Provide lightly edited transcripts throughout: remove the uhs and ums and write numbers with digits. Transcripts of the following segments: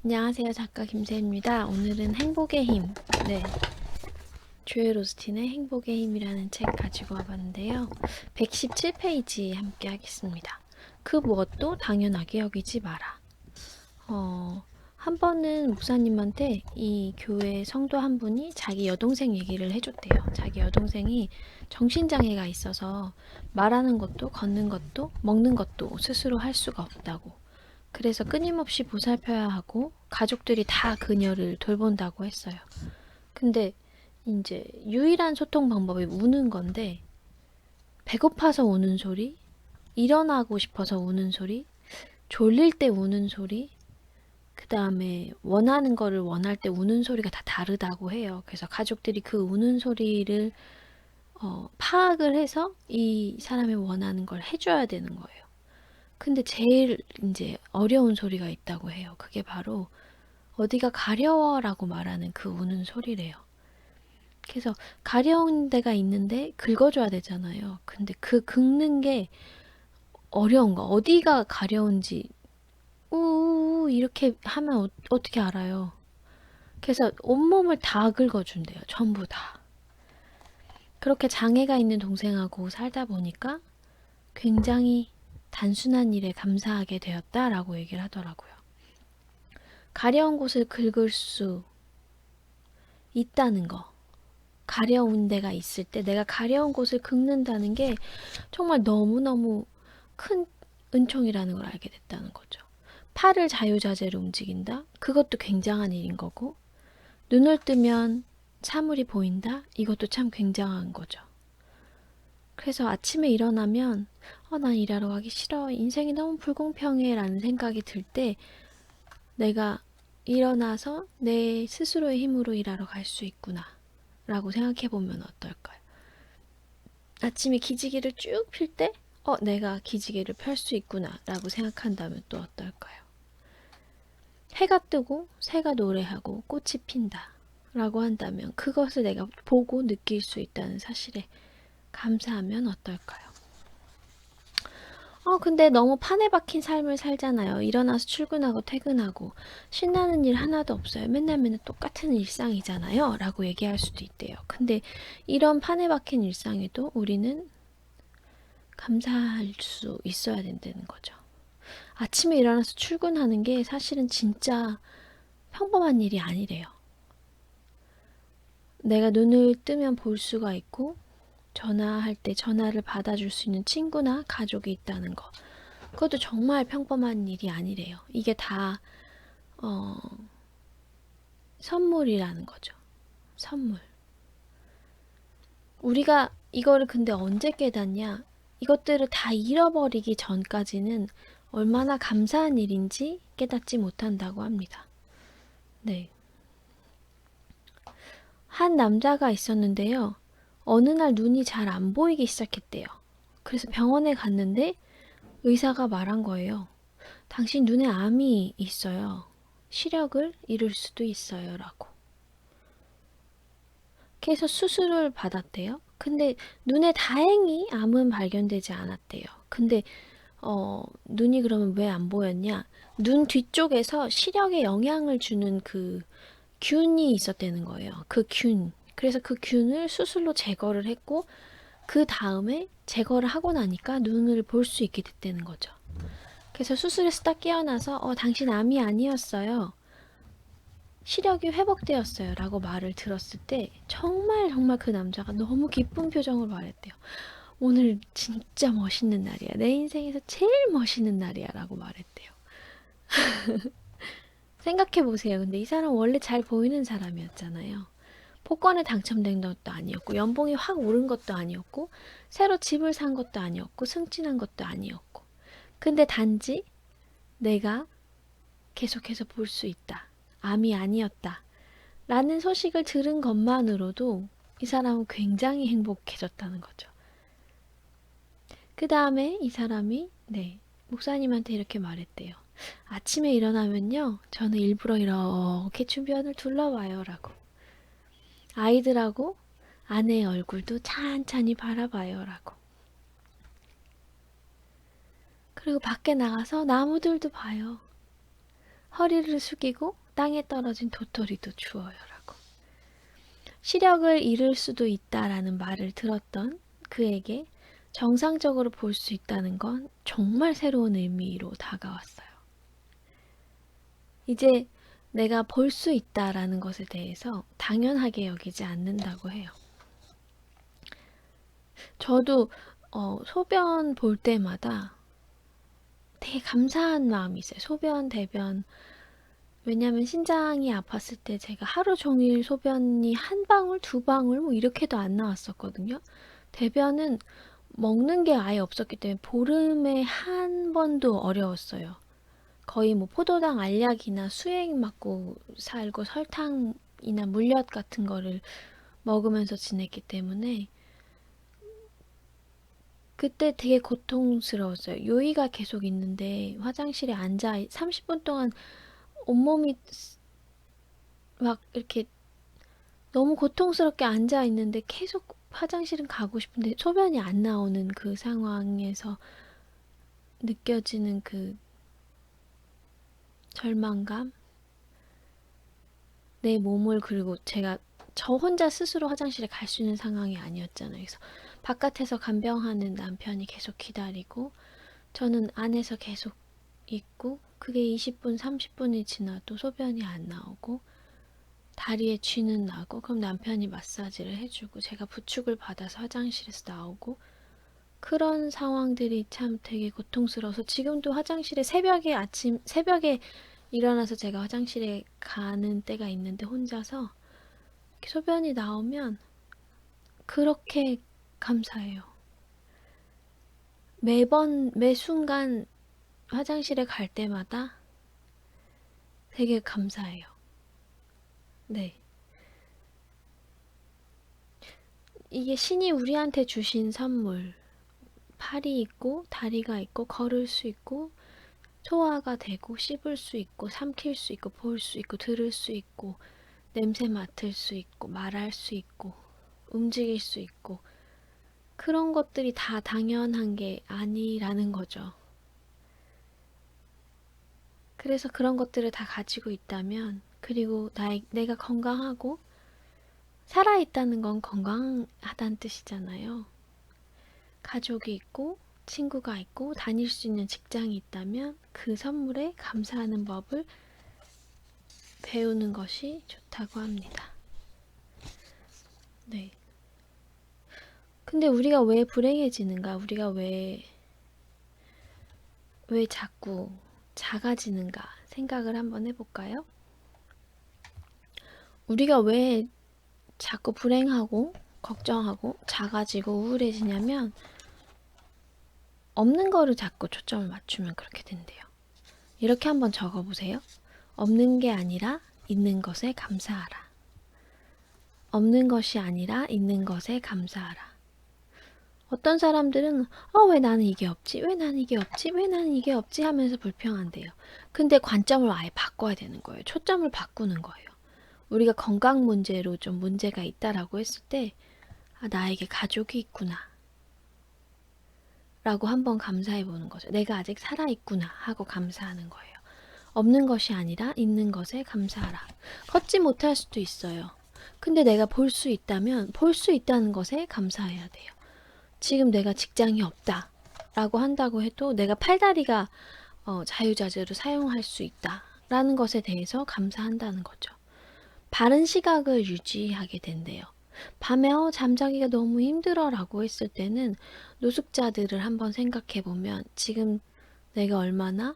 안녕하세요. 작가 김세입니다. 오늘은 행복의 힘, 조엘 오스틴의 행복의 힘이라는 책 가지고 와봤는데요. 117페이지 함께 하겠습니다. 그 무엇도 당연하게 여기지 마라. 한 번은 목사님한테 이 교회 성도 한 분이 자기 여동생 얘기를 해줬대요. 자기 여동생이 정신장애가 있어서 말하는 것도 걷는 것도 먹는 것도 스스로 할 수가 없다고. 그래서 끊임없이 보살펴야 하고 가족들이 다 그녀를 돌본다고 했어요. 근데 이제 유일한 소통 방법이 우는 건데 배고파서 우는 소리, 일어나고 싶어서 우는 소리, 졸릴 때 우는 소리, 그 다음에 원하는 거를 원할 때 우는 소리가 다 다르다고 해요. 그래서 가족들이 그 우는 소리를 파악을 해서 이 사람이 원하는 걸 해줘야 되는 거예요. 근데 제일 이제 어려운 소리가 있다고 해요. 그게 바로 어디가 가려워라고 말하는 그 우는 소리래요. 그래서 가려운 데가 있는데 긁어줘야 되잖아요. 근데 그 긁는 게 어려운 거. 어디가 가려운지 우 이렇게 하면 어떻게 알아요? 그래서 온몸을 다 긁어준대요. 전부 다. 그렇게 장애가 있는 동생하고 살다 보니까 굉장히 단순한 일에 감사하게 되었다라고 얘기를 하더라고요. 가려운 곳을 긁을 수 있다는 거. 가려운 데가 있을 때 내가 가려운 곳을 긁는다는 게 정말 너무너무 큰 은총이라는 걸 알게 됐다는 거죠. 팔을 자유자재로 움직인다? 그것도 굉장한 일인 거고, 눈을 뜨면 사물이 보인다? 이것도 참 굉장한 거죠. 그래서 아침에 일어나면 난 일하러 가기 싫어. 인생이 너무 불공평해 라는 생각이 들 때 내가 일어나서 내 스스로의 힘으로 일하러 갈 수 있구나 라고 생각해보면 어떨까요? 아침에 기지개를 쭉 필 때 내가 기지개를 펼 수 있구나 라고 생각한다면 또 어떨까요? 해가 뜨고 새가 노래하고 꽃이 핀다 라고 한다면 그것을 내가 보고 느낄 수 있다는 사실에 감사하면 어떨까요? 근데 너무 판에 박힌 삶을 살잖아요. 일어나서 출근하고 퇴근하고 신나는 일 하나도 없어요. 맨날 똑같은 일상이잖아요. 라고 얘기할 수도 있대요. 근데 이런 판에 박힌 일상에도 우리는 감사할 수 있어야 된다는 거죠. 아침에 일어나서 출근하는 게 사실은 진짜 평범한 일이 아니래요. 내가 눈을 뜨면 볼 수가 있고 전화할 때 전화를 받아줄 수 있는 친구나 가족이 있다는 거. 그것도 정말 평범한 일이 아니래요. 이게 다 선물이라는 거죠. 선물. 우리가 이거를 근데 언제 깨닫냐? 이것들을 다 잃어버리기 전까지는 얼마나 감사한 일인지 깨닫지 못한다고 합니다. 네. 한 남자가 있었는데요. 어느 날 눈이 잘 안 보이기 시작했대요. 그래서 병원에 갔는데 의사가 말한 거예요. 당신 눈에 암이 있어요. 시력을 잃을 수도 있어요. 라고. 그래서 수술을 받았대요. 근데 눈에 다행히 암은 발견되지 않았대요. 근데 눈이 그러면 왜 안 보였냐? 눈 뒤쪽에서 시력에 영향을 주는 그 균이 있었다는 거예요. 그 균. 그래서 그 균을 수술로 제거를 했고 그 다음에 제거를 하고 나니까 눈을 볼 수 있게 됐다는 거죠. 그래서 수술에서 딱 깨어나서 당신 암이 아니었어요. 시력이 회복되었어요. 라고 말을 들었을 때 정말 그 남자가 너무 기쁜 표정으로 말했대요. 오늘 진짜 멋있는 날이야. 내 인생에서 제일 멋있는 날이야. 라고 말했대요. 생각해보세요. 근데 이 사람 원래 잘 보이는 사람이었잖아요. 복권에 당첨된 것도 아니었고 연봉이 확 오른 것도 아니었고 새로 집을 산 것도 아니었고 승진한 것도 아니었고 근데 단지 내가 계속해서 볼 수 있다. 암이 아니었다. 라는 소식을 들은 것만으로도 이 사람은 굉장히 행복해졌다는 거죠. 그 다음에 이 사람이 목사님한테 이렇게 말했대요. 아침에 일어나면요. 저는 일부러 이렇게 주변을 둘러봐요. 라고. 아이들하고 아내의 얼굴도 찬찬히 바라봐요. 라고. 그리고 밖에 나가서 나무들도 봐요. 허리를 숙이고 땅에 떨어진 도토리도 주워요 라고. 시력을 잃을 수도 있다라는 말을 들었던 그에게 정상적으로 볼 수 있다는 건 정말 새로운 의미로 다가왔어요. 이제 내가 볼 수 있다라는 것에 대해서 당연하게 여기지 않는다고 해요. 저도 소변 볼 때마다 되게 감사한 마음이 있어요. 소변, 대변. 왜냐면 신장이 아팠을 때 제가 하루 종일 소변이 한 방울, 두 방울 뭐 이렇게도 안 나왔었거든요. 대변은 먹는 게 아예 없었기 때문에 보름에 한 번도 어려웠어요. 거의 뭐 포도당 알약이나 수액 맞고 살고 설탕이나 물엿 같은 거를 먹으면서 지냈기 때문에 그때 되게 고통스러웠어요. 요의가 계속 있는데 화장실에 앉아 30분 동안 온몸이 막 이렇게 너무 고통스럽게 앉아 있는데 계속 화장실은 가고 싶은데 소변이 안 나오는 그 상황에서 느껴지는 그 절망감? 내 몸을, 그리고 제가 저 혼자 스스로 화장실에 갈 수 있는 상황이 아니었잖아요. 그래서 바깥에서 간병하는 남편이 계속 기다리고 저는 안에서 계속 있고 그게 20분, 30분이 지나도 소변이 안 나오고 다리에 쥐는 나고 그럼 남편이 마사지를 해주고 제가 부축을 받아서 화장실에서 나오고 그런 상황들이 참 되게 고통스러워서 지금도 화장실에 새벽에 일어나서 제가 화장실에 가는 때가 있는데 혼자서 소변이 나오면 그렇게 감사해요. 매 순간 화장실에 갈 때마다 되게 감사해요. 네. 이게 신이 우리한테 주신 선물. 팔이 있고, 다리가 있고, 걸을 수 있고, 소화가 되고, 씹을 수 있고, 삼킬 수 있고, 볼 수 있고, 들을 수 있고, 냄새 맡을 수 있고, 말할 수 있고, 움직일 수 있고, 그런 것들이 다 당연한 게 아니라는 거죠. 그래서 그런 것들을 다 가지고 있다면, 그리고 내가 건강하고, 살아있다는 건 건강하다는 뜻이잖아요. 가족이 있고, 친구가 있고, 다닐 수 있는 직장이 있다면 그 선물에 감사하는 법을 배우는 것이 좋다고 합니다. 네. 근데 우리가 왜 불행해지는가? 우리가 왜 자꾸 작아지는가? 생각을 한번 해볼까요? 우리가 왜 자꾸 불행하고, 걱정하고, 작아지고, 우울해지냐면, 없는 거를 자꾸 초점을 맞추면 그렇게 된대요. 이렇게 한번 적어보세요. 없는 게 아니라 있는 것에 감사하라. 없는 것이 아니라 있는 것에 감사하라. 어떤 사람들은 왜 나는 이게 없지? 왜 나는 이게 없지? 왜 나는 이게 없지? 하면서 불평한대요. 근데 관점을 아예 바꿔야 되는 거예요. 초점을 바꾸는 거예요. 우리가 건강 문제로 좀 문제가 있다라고 했을 때 나에게 가족이 있구나 라고 한번 감사해 보는 거죠. 내가 아직 살아있구나 하고 감사하는 거예요. 없는 것이 아니라 있는 것에 감사하라. 걷지 못할 수도 있어요. 근데 내가 볼 수 있다면 볼 수 있다는 것에 감사해야 돼요. 지금 내가 직장이 없다 라고 한다고 해도 내가 팔다리가 자유자재로 사용할 수 있다 라는 것에 대해서 감사한다는 거죠. 바른 시각을 유지하게 된대요. 밤에 잠자기가 너무 힘들어 라고 했을 때는 노숙자들을 한번 생각해 보면 지금 내가 얼마나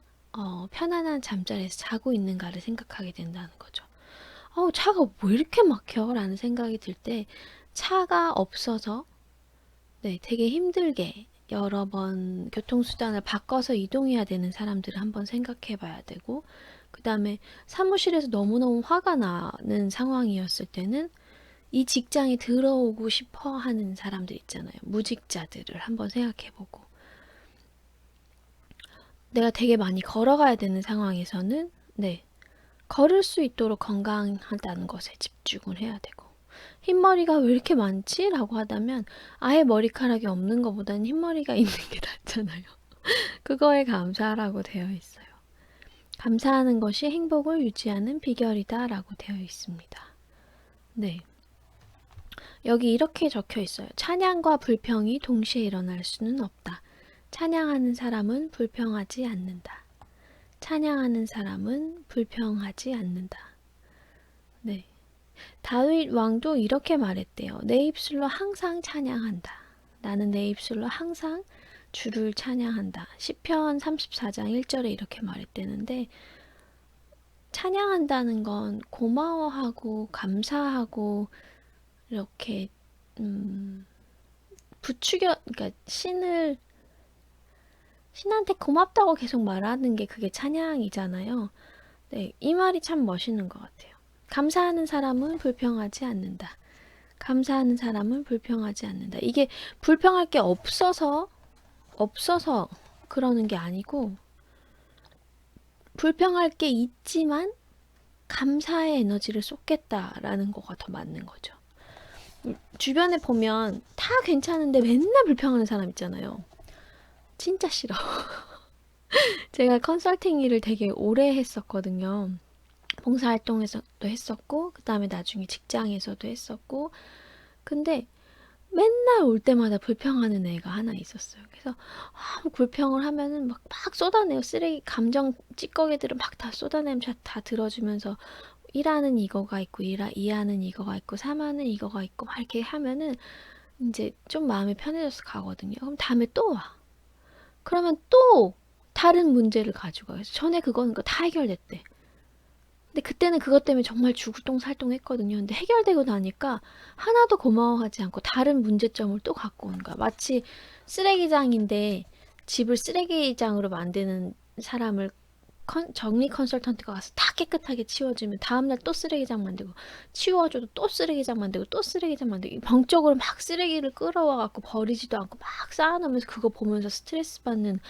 편안한 잠자리에서 자고 있는가를 생각하게 된다는 거죠. 차가 왜 이렇게 막혀? 라는 생각이 들 때 차가 없어서 되게 힘들게 여러 번 교통수단을 바꿔서 이동해야 되는 사람들을 한번 생각해 봐야 되고, 그 다음에 사무실에서 너무너무 화가 나는 상황이었을 때는 이 직장에 들어오고 싶어 하는 사람들 있잖아요. 무직자들을 한번 생각해 보고, 내가 되게 많이 걸어가야 되는 상황에서는 걸을 수 있도록 건강하다는 것에 집중을 해야 되고, 흰머리가 왜 이렇게 많지? 라고 하다면 아예 머리카락이 없는 것보다는 흰머리가 있는 게 낫잖아요. 그거에 감사하라고 되어 있어요. 감사하는 것이 행복을 유지하는 비결이다 라고 되어 있습니다. 네. 여기 이렇게 적혀 있어요. 찬양과 불평이 동시에 일어날 수는 없다. 찬양하는 사람은 불평하지 않는다. 찬양하는 사람은 불평하지 않는다. 네. 다윗 왕도 이렇게 말했대요. 내 입술로 항상 찬양한다. 나는 내 입술로 항상 주를 찬양한다. 시편 34장 1절에 이렇게 말했대는데 찬양한다는 건 고마워하고 감사하고 이렇게 그러니까 신한테 고맙다고 계속 말하는 게 그게 찬양이잖아요. 네, 이 말이 참 멋있는 것 같아요. 감사하는 사람은 불평하지 않는다. 감사하는 사람은 불평하지 않는다. 이게 불평할 게 없어서 그러는 게 아니고 불평할 게 있지만 감사의 에너지를 쏟겠다라는 거가 더 맞는 거죠. 주변에 보면 다 괜찮은데 맨날 불평하는 사람 있잖아요. 진짜 싫어. 제가 컨설팅 일을 되게 오래 했었거든요. 봉사활동에서도 했었고, 그 다음에 나중에 직장에서도 했었고, 근데 맨날 올 때마다 불평하는 애가 하나 있었어요. 그래서 불평을 하면은 막 쏟아내요. 쓰레기, 감정 찌꺼기들을 막 다 쏟아내면 다 들어주면서 1화는 이거가 있고 2화는 이거가 있고 3화는 이거가 있고 막 이렇게 하면은 이제 좀 마음이 편해져서 가거든요. 그럼 다음에 또 와. 그러면 또 다른 문제를 가지고 와요. 전에 그거는 다 해결됐대. 근데 그때는 그것 때문에 정말 죽을똥살똥했거든요. 근데 해결되고 나니까 하나도 고마워하지 않고 다른 문제점을 또 갖고 오는 거야. 마치 쓰레기장인데 집을 쓰레기장으로 만드는 사람을 정리 컨설턴트가 가서 다 깨끗하게 치워주면 다음날 또 쓰레기장 만들고 치워줘도 또 쓰레기장 만들고 또 쓰레기장 만들고 병적으로 막 쓰레기를 끌어와 갖고 버리지도 않고 막 쌓아놓으면서 그거 보면서 스트레스 받는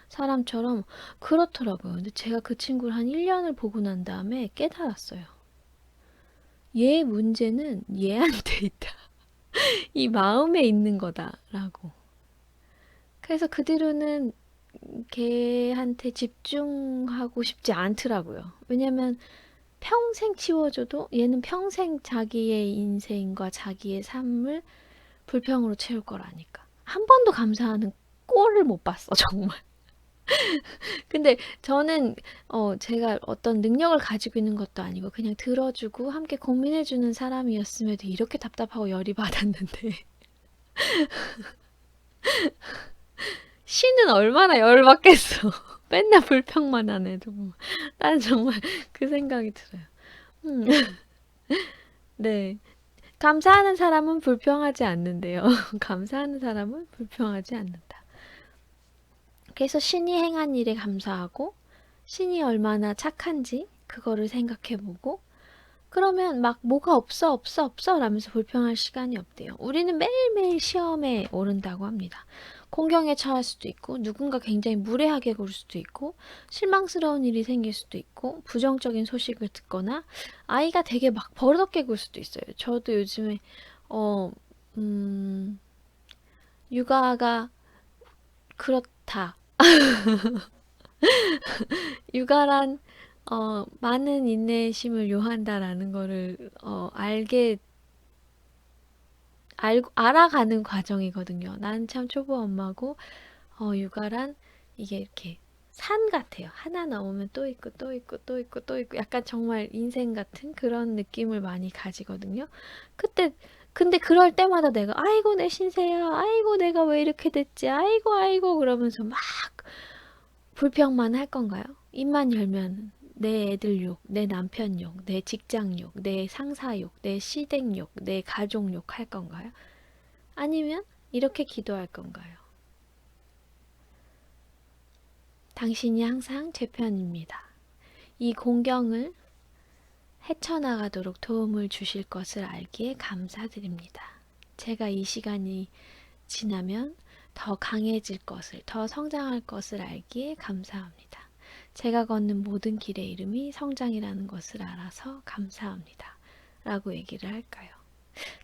사람처럼 그렇더라고요. 근데 제가 그 친구를 한 1년을 보고 난 다음에 깨달았어요. 얘 문제는 얘한테 있다. 이 마음에 있는 거다라고. 그래서 그 뒤로는 걔한테 집중하고 싶지 않더라고요. 왜냐면 평생 치워줘도 얘는 평생 자기의 인생과 자기의 삶을 불평으로 채울 거라니까. 한 번도 감사하는 꼴을 못 봤어, 정말. 근데 저는 제가 어떤 능력을 가지고 있는 것도 아니고 그냥 들어주고 함께 고민해주는 사람이었음에도 이렇게 답답하고 열이 받았는데 신은 얼마나 열받겠어. 맨날 불평만 안 해도. 난 정말 그 생각이 들어요. 음, 네. 감사하는 사람은 불평하지 않는데요. 감사하는 사람은 불평하지 않는다. 그래서 신이 행한 일에 감사하고, 신이 얼마나 착한지, 그거를 생각해보고, 그러면 막 뭐가 없어 라면서 불평할 시간이 없대요. 우리는 매일매일 시험에 오른다고 합니다. 공경에 처할 수도 있고 누군가 굉장히 무례하게 굴 수도 있고 실망스러운 일이 생길 수도 있고 부정적인 소식을 듣거나 아이가 되게 막 버릇없게 굴 수도 있어요. 저도 요즘에 어, 음, 육아가 그렇다. 육아란 많은 인내심을 요한다라는 거를 알아가는 과정이거든요. 난 참 초보 엄마고 육아란 이게 이렇게 산 같아요. 하나 나오면 또 있고 또 있고 또 있고 또 있고 약간 정말 인생 같은 그런 느낌을 많이 가지거든요. 근데 그럴 때마다 내가 아이고 내 신세야. 아이고 내가 왜 이렇게 됐지. 아이고 그러면서 막 불평만 할 건가요? 입만 열면 내 애들 욕, 내 남편 욕, 내 직장 욕, 내 상사 욕, 내 시댁 욕, 내 가족 욕 할 건가요? 아니면 이렇게 기도할 건가요? 당신이 항상 제 편입니다. 이 공경을 헤쳐나가도록 도움을 주실 것을 알기에 감사드립니다. 제가 이 시간이 지나면 더 강해질 것을, 더 성장할 것을 알기에 감사합니다. 제가 걷는 모든 길의 이름이 성장이라는 것을 알아서 감사합니다. 라고 얘기를 할까요?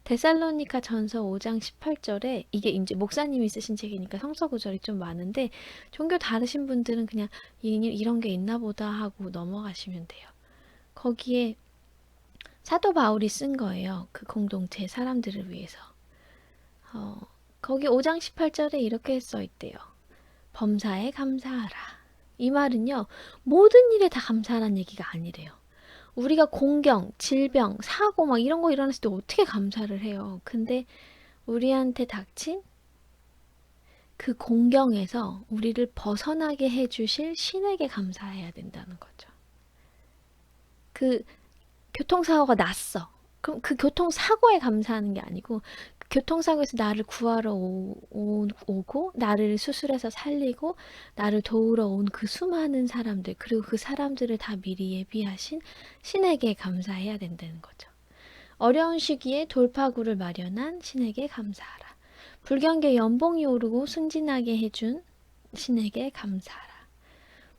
데살로니가 전서 5장 18절에 이게 이제 목사님이 쓰신 책이니까 성서 구절이 좀 많은데 종교 다르신 분들은 그냥 이런 게 있나 보다 하고 넘어가시면 돼요. 거기에 사도 바울이 쓴 거예요. 그 공동체 사람들을 위해서. 어, 거기 5장 18절에 이렇게 써 있대요. 범사에 감사하라. 이 말은요, 모든 일에 다 감사하라는 얘기가 아니래요. 우리가 공경, 질병, 사고 막 이런 거 일어났을 때 어떻게 감사를 해요? 근데 우리한테 닥친 그 공경에서 우리를 벗어나게 해주실 신에게 감사해야 된다는 거죠. 그 교통사고가 났어. 그럼 그 교통사고에 감사하는 게 아니고 교통사고에서 나를 구하러 오고 나를 수술해서 살리고 나를 도우러 온 그 수많은 사람들 그리고 그 사람들을 다 미리 예비하신 신에게 감사해야 된다는 거죠. 어려운 시기에 돌파구를 마련한 신에게 감사하라. 불경계 연봉이 오르고 승진하게 해준 신에게 감사하라.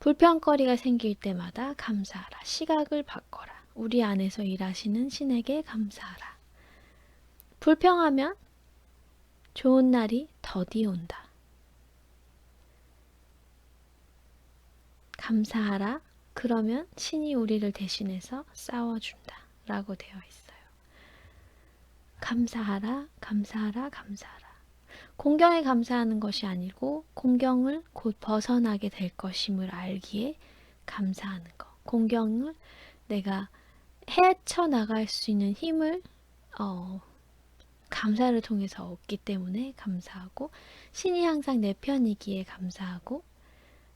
불평거리가 생길 때마다 감사하라. 시각을 바꿔라. 우리 안에서 일하시는 신에게 감사하라. 불평하면 좋은 날이 더디 온다. 감사하라. 그러면 신이 우리를 대신해서 싸워준다. 라고 되어 있어요. 감사하라, 감사하라, 감사하라. 공경에 감사하는 것이 아니고 공경을 곧 벗어나게 될 것임을 알기에 감사하는 것. 공경을 내가 헤쳐나갈 수 있는 힘을 감사를 통해서 얻기 때문에 감사하고 신이 항상 내 편이기에 감사하고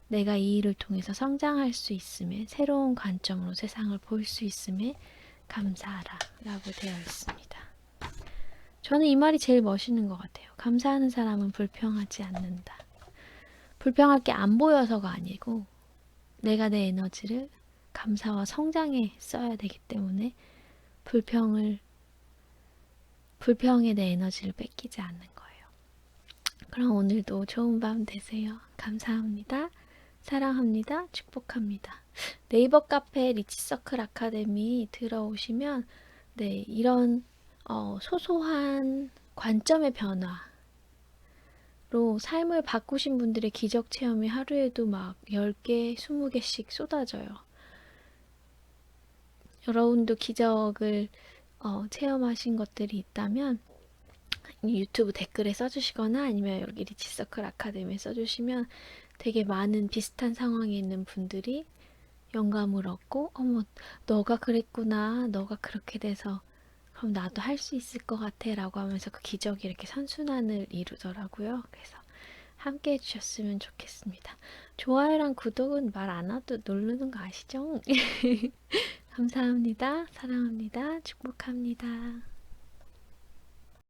내가 이 일을 통해서 성장할 수 있음에 새로운 관점으로 세상을 볼 수 있음에 감사하라 라고 되어 있습니다. 저는 이 말이 제일 멋있는 것 같아요. 감사하는 사람은 불평하지 않는다. 불평할 게 안 보여서가 아니고 내가 내 에너지를 감사와 성장에 써야 되기 때문에 불평에 내 에너지를 뺏기지 않는 거예요. 그럼 오늘도 좋은 밤 되세요. 감사합니다. 사랑합니다. 축복합니다. 네이버 카페 리치서클 아카데미 들어오시면 네, 이런 소소한 관점의 변화로 삶을 바꾸신 분들의 기적 체험이 하루에도 막 10개, 20개씩 쏟아져요. 여러분도 기적을 체험하신 것들이 있다면 유튜브 댓글에 써주시거나 아니면 여기 리치서클 아카데미에 써주시면 되게 많은 비슷한 상황에 있는 분들이 영감을 얻고 어머 너가 그랬구나 너가 그렇게 돼서 그럼 나도 할 수 있을 것 같아 라고 하면서 그 기적이 이렇게 선순환을 이루더라고요. 그래서 함께 해주셨으면 좋겠습니다. 좋아요랑 구독은 말 안 해도 누르는 거 아시죠? 감사합니다. 사랑합니다. 축복합니다.